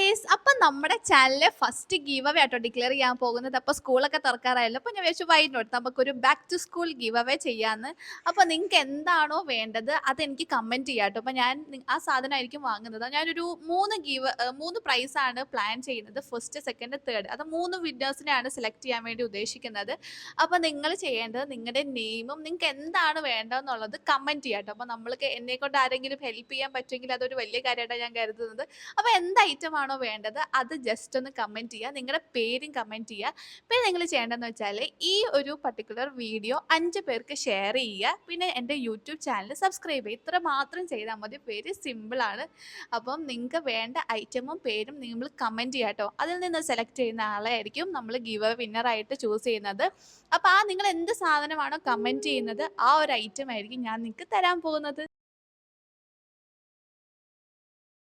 Guys, അപ്പൊ നമ്മുടെ ചാനലിലെ ഫസ്റ്റ് ഗീവ് അവേ ആട്ടോ ഡിക്ലെയർ ചെയ്യാൻ പോകുന്നത്. അപ്പൊ സ്കൂളൊക്കെ തുറക്കാറായല്ലോ. അപ്പൊ ഞാൻ വിചാരിച്ചു വൈ നോട്ട് നമുക്കൊരു back to school give away ചെയ്യാന്ന്. അപ്പൊ നിങ്ങൾക്ക് എന്താണോ വേണ്ടത് അത് എനിക്ക് കമന്റ് ചെയ്യാട്ടോ. അപ്പൊ ഞാൻ ആ സാധനമായിരിക്കും വാങ്ങുന്നത്. ഞാനൊരു മൂന്ന് പ്രൈസ് ആണ് പ്ലാൻ ചെയ്യുന്നത്. First, second, third. അത് മൂന്ന് വിന്നേഴ്സിനെയാണ് സെലക്ട് ചെയ്യാൻ വേണ്ടി ഉദ്ദേശിക്കുന്നത്. അപ്പൊ നിങ്ങൾ ചെയ്യേണ്ടത് നിങ്ങളുടെ നെയിമും നിങ്ങൾക്ക് എന്താണ് വേണ്ടതെന്നുള്ളത് കമന്റ് ചെയ്യാട്ടോ. അപ്പൊ നമ്മൾക്ക് എന്നെ കൊണ്ട് ആരെങ്കിലും ഹെൽപ്പ് ചെയ്യാൻ പറ്റുമെങ്കിൽ അതൊരു വലിയ കാര്യമായിട്ടാണ് ഞാൻ കരുതുന്നത്. അപ്പോൾ എന്ത് ഐറ്റം ആണോ വേണ്ടത് അത് ജസ്റ്റ് ഒന്ന് കമൻറ്റ് ചെയ്യുക. നിങ്ങളുടെ പേരും കമൻറ്റ് ചെയ്യുക. പിന്നെ നിങ്ങൾ ചെയ്യേണ്ടതെന്ന് വെച്ചാൽ ഈ ഒരു പർട്ടിക്കുലർ വീഡിയോ 5 പേർക്ക് ഷെയർ ചെയ്യുക. പിന്നെ എൻ്റെ യൂട്യൂബ് ചാനൽ സബ്സ്ക്രൈബ് ചെയ്യുക. ഇത്ര മാത്രം ചെയ്താൽ മതി. വെരി സിമ്പിളാണ്. അപ്പം നിങ്ങൾക്ക് വേണ്ട ഐറ്റമും പേരും നിങ്ങൾ കമൻറ്റ് ചെയ്യുക കേട്ടോ. അതിൽ നിന്ന് സെലക്ട് ചെയ്യുന്ന ആളെ ആയിരിക്കും നമ്മൾ ഗിവ് അവേ വിന്നറായിട്ട് ചൂസ് ചെയ്യുന്നത്. അപ്പോൾ നിങ്ങൾ എന്ത് സാധനമാണോ കമൻറ്റ് ചെയ്യുന്നത് ആ ഒരു ഐറ്റം ആയിരിക്കും ഞാൻ നിങ്ങൾക്ക് തരാൻ പോകുന്നത്.